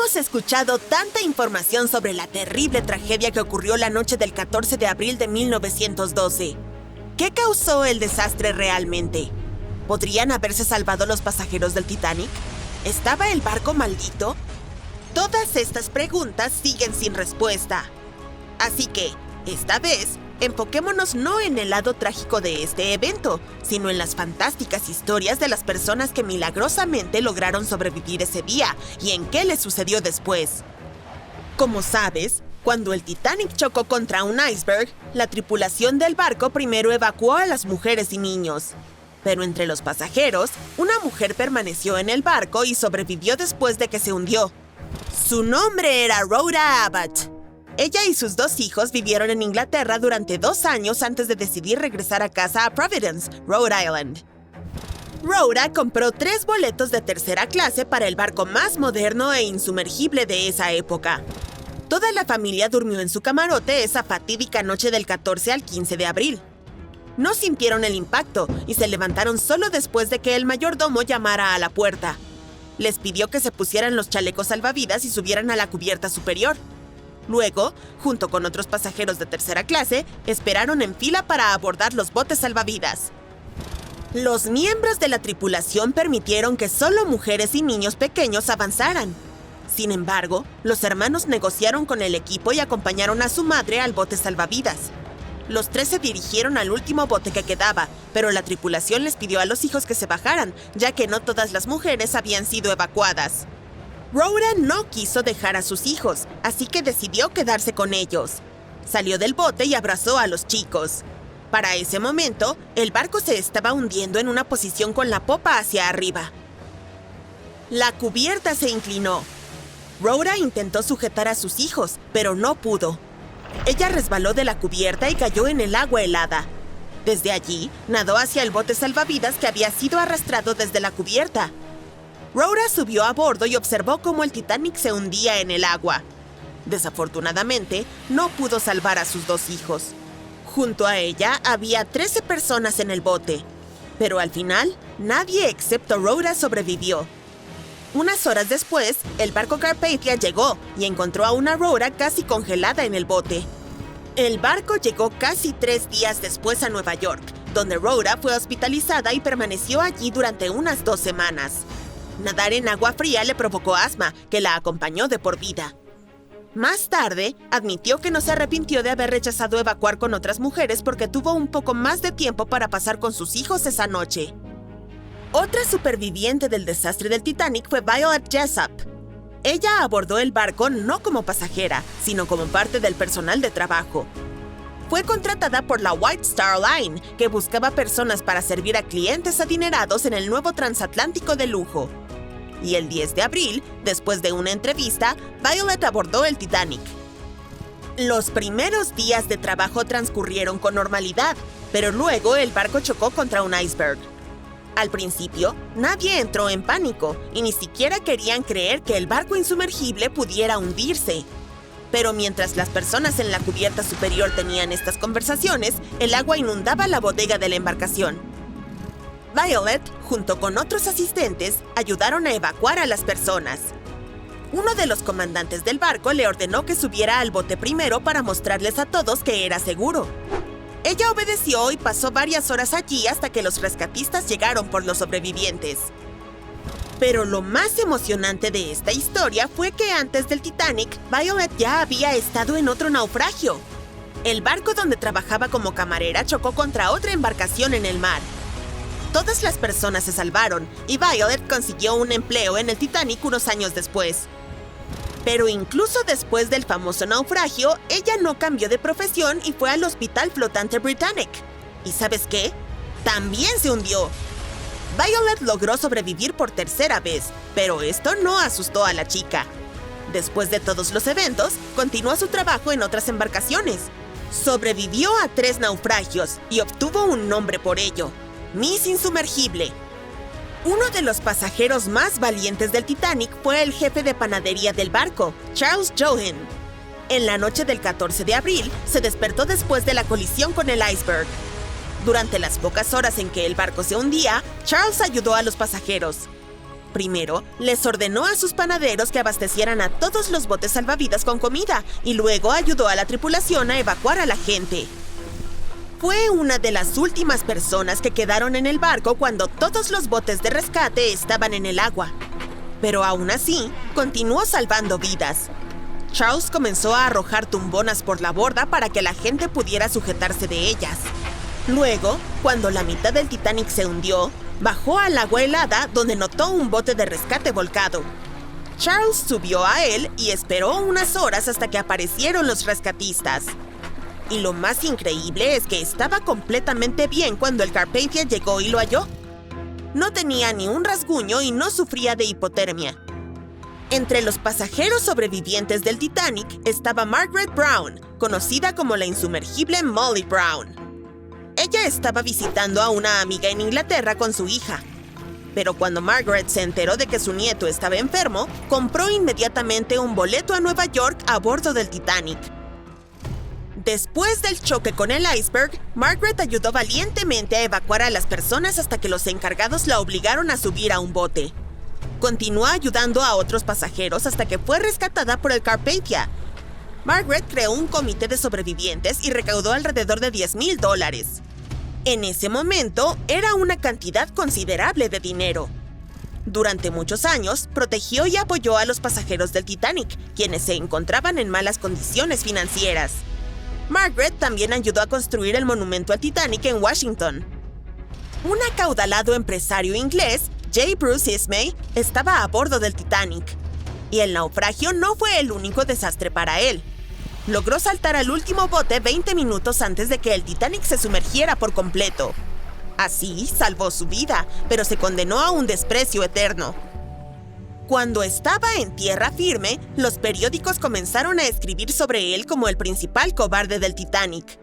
Hemos escuchado tanta información sobre la terrible tragedia que ocurrió la noche del 14 de abril de 1912. ¿Qué causó el desastre realmente? ¿Podrían haberse salvado los pasajeros del Titanic? ¿Estaba el barco maldito? Todas estas preguntas siguen sin respuesta. Así que, esta vez, enfoquémonos no en el lado trágico de este evento, sino en las fantásticas historias de las personas que milagrosamente lograron sobrevivir ese día y en qué les sucedió después. Como sabes, cuando el Titanic chocó contra un iceberg, la tripulación del barco primero evacuó a las mujeres y niños. Pero entre los pasajeros, una mujer permaneció en el barco y sobrevivió después de que se hundió. Su nombre era Rhoda Abbott. Ella y sus 2 hijos vivieron en Inglaterra durante 2 años antes de decidir regresar a casa a Providence, Rhode Island. Rhoda compró 3 boletos de tercera clase para el barco más moderno e insumergible de esa época. Toda la familia durmió en su camarote esa fatídica noche del 14 al 15 de abril. No sintieron el impacto y se levantaron solo después de que el mayordomo llamara a la puerta. Les pidió que se pusieran los chalecos salvavidas y subieran a la cubierta superior. Luego, junto con otros pasajeros de tercera clase, esperaron en fila para abordar los botes salvavidas. Los miembros de la tripulación permitieron que solo mujeres y niños pequeños avanzaran. Sin embargo, los hermanos negociaron con el equipo y acompañaron a su madre al bote salvavidas. Los 3 se dirigieron al último bote que quedaba, pero la tripulación les pidió a los hijos que se bajaran, ya que no todas las mujeres habían sido evacuadas. Rhoda no quiso dejar a sus hijos, así que decidió quedarse con ellos. Salió del bote y abrazó a los chicos. Para ese momento, el barco se estaba hundiendo en una posición con la popa hacia arriba. La cubierta se inclinó. Rhoda intentó sujetar a sus hijos, pero no pudo. Ella resbaló de la cubierta y cayó en el agua helada. Desde allí, nadó hacia el bote salvavidas que había sido arrastrado desde la cubierta. Rhoda subió a bordo y observó cómo el Titanic se hundía en el agua. Desafortunadamente, no pudo salvar a sus 2 hijos. Junto a ella había 13 personas en el bote, pero al final, nadie excepto Rhoda sobrevivió. Unas horas después, el barco Carpathia llegó y encontró a una Rhoda casi congelada en el bote. El barco llegó casi 3 días después a Nueva York, donde Rhoda fue hospitalizada y permaneció allí durante unas 2 semanas. Nadar en agua fría le provocó asma, que la acompañó de por vida. Más tarde, admitió que no se arrepintió de haber rechazado evacuar con otras mujeres porque tuvo un poco más de tiempo para pasar con sus hijos esa noche. Otra superviviente del desastre del Titanic fue Violet Jessop. Ella abordó el barco no como pasajera, sino como parte del personal de trabajo. Fue contratada por la White Star Line, que buscaba personas para servir a clientes adinerados en el nuevo transatlántico de lujo. Y el 10 de abril, después de una entrevista, Violet abordó el Titanic. Los primeros días de trabajo transcurrieron con normalidad, pero luego el barco chocó contra un iceberg. Al principio, nadie entró en pánico y ni siquiera querían creer que el barco insumergible pudiera hundirse. Pero mientras las personas en la cubierta superior tenían estas conversaciones, el agua inundaba la bodega de la embarcación. Violet, junto con otros asistentes, ayudaron a evacuar a las personas. Uno de los comandantes del barco le ordenó que subiera al bote primero para mostrarles a todos que era seguro. Ella obedeció y pasó varias horas allí hasta que los rescatistas llegaron por los sobrevivientes. Pero lo más emocionante de esta historia fue que antes del Titanic, Violet ya había estado en otro naufragio. El barco donde trabajaba como camarera chocó contra otra embarcación en el mar. Todas las personas se salvaron y Violet consiguió un empleo en el Titanic unos años después. Pero incluso después del famoso naufragio, ella no cambió de profesión y fue al Hospital Flotante Britannic. ¿Y sabes qué? También se hundió. Violet logró sobrevivir por tercera vez, pero esto no asustó a la chica. Después de todos los eventos, continuó su trabajo en otras embarcaciones. Sobrevivió a 3 naufragios y obtuvo un nombre por ello: Miss Insumergible. Uno de los pasajeros más valientes del Titanic fue el jefe de panadería del barco, Charles Johan. En la noche del 14 de abril, se despertó después de la colisión con el iceberg. Durante las pocas horas en que el barco se hundía, Charles ayudó a los pasajeros. Primero, les ordenó a sus panaderos que abastecieran a todos los botes salvavidas con comida y luego ayudó a la tripulación a evacuar a la gente. Fue una de las últimas personas que quedaron en el barco cuando todos los botes de rescate estaban en el agua. Pero aún así, continuó salvando vidas. Charles comenzó a arrojar tumbonas por la borda para que la gente pudiera sujetarse de ellas. Luego, cuando la mitad del Titanic se hundió, bajó al agua helada donde notó un bote de rescate volcado. Charles subió a él y esperó unas horas hasta que aparecieron los rescatistas. Y lo más increíble es que estaba completamente bien cuando el Carpathia llegó y lo halló. No tenía ni un rasguño y no sufría de hipotermia. Entre los pasajeros sobrevivientes del Titanic estaba Margaret Brown, conocida como la insumergible Molly Brown. Ella estaba visitando a una amiga en Inglaterra con su hija. Pero cuando Margaret se enteró de que su nieto estaba enfermo, compró inmediatamente un boleto a Nueva York a bordo del Titanic. Después del choque con el iceberg, Margaret ayudó valientemente a evacuar a las personas hasta que los encargados la obligaron a subir a un bote. Continuó ayudando a otros pasajeros hasta que fue rescatada por el Carpathia. Margaret creó un comité de sobrevivientes y recaudó alrededor de $10,000. En ese momento, era una cantidad considerable de dinero. Durante muchos años, protegió y apoyó a los pasajeros del Titanic, quienes se encontraban en malas condiciones financieras. Margaret también ayudó a construir el monumento al Titanic en Washington. Un acaudalado empresario inglés, J. Bruce Ismay, estaba a bordo del Titanic. Y el naufragio no fue el único desastre para él. Logró saltar al último bote 20 minutos antes de que el Titanic se sumergiera por completo. Así, salvó su vida, pero se condenó a un desprecio eterno. Cuando estaba en tierra firme, los periódicos comenzaron a escribir sobre él como el principal cobarde del Titanic.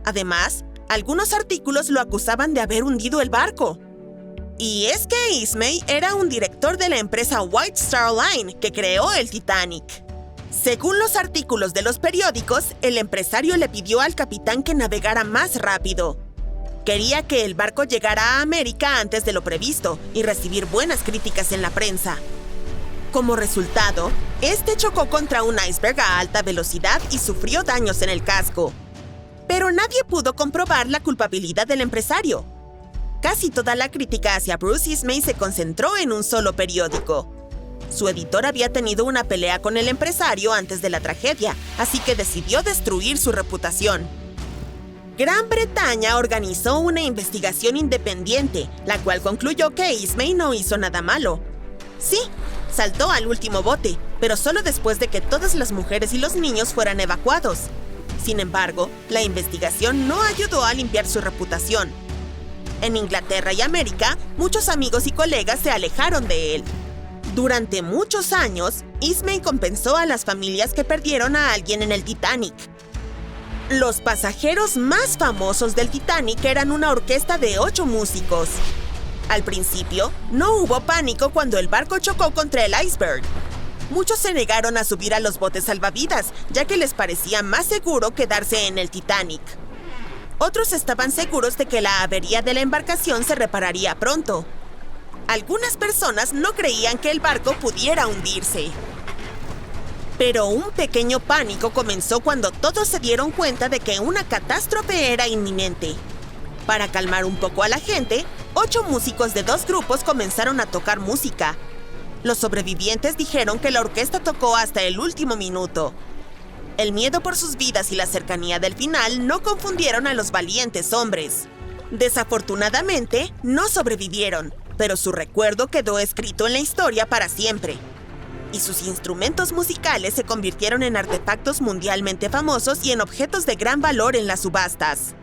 Además, algunos artículos lo acusaban de haber hundido el barco. Y es que Ismay era un director de la empresa White Star Line que creó el Titanic. Según los artículos de los periódicos, el empresario le pidió al capitán que navegara más rápido. Quería que el barco llegara a América antes de lo previsto y recibir buenas críticas en la prensa. Como resultado, este chocó contra un iceberg a alta velocidad y sufrió daños en el casco. Pero nadie pudo comprobar la culpabilidad del empresario. Casi toda la crítica hacia Bruce Ismay se concentró en un solo periódico. Su editor había tenido una pelea con el empresario antes de la tragedia, así que decidió destruir su reputación. Gran Bretaña organizó una investigación independiente, la cual concluyó que Ismay no hizo nada malo. Sí, saltó al último bote, pero solo después de que todas las mujeres y los niños fueran evacuados. Sin embargo, la investigación no ayudó a limpiar su reputación. En Inglaterra y América, muchos amigos y colegas se alejaron de él. Durante muchos años, Ismay compensó a las familias que perdieron a alguien en el Titanic. Los pasajeros más famosos del Titanic eran una orquesta de 8 músicos. Al principio, no hubo pánico cuando el barco chocó contra el iceberg. Muchos se negaron a subir a los botes salvavidas, ya que les parecía más seguro quedarse en el Titanic. Otros estaban seguros de que la avería de la embarcación se repararía pronto. Algunas personas no creían que el barco pudiera hundirse. Pero un pequeño pánico comenzó cuando todos se dieron cuenta de que una catástrofe era inminente. Para calmar un poco a la gente, 8 músicos de 2 grupos comenzaron a tocar música. Los sobrevivientes dijeron que la orquesta tocó hasta el último minuto. El miedo por sus vidas y la cercanía del final no confundieron a los valientes hombres. Desafortunadamente, no sobrevivieron, pero su recuerdo quedó escrito en la historia para siempre. Y sus instrumentos musicales se convirtieron en artefactos mundialmente famosos y en objetos de gran valor en las subastas.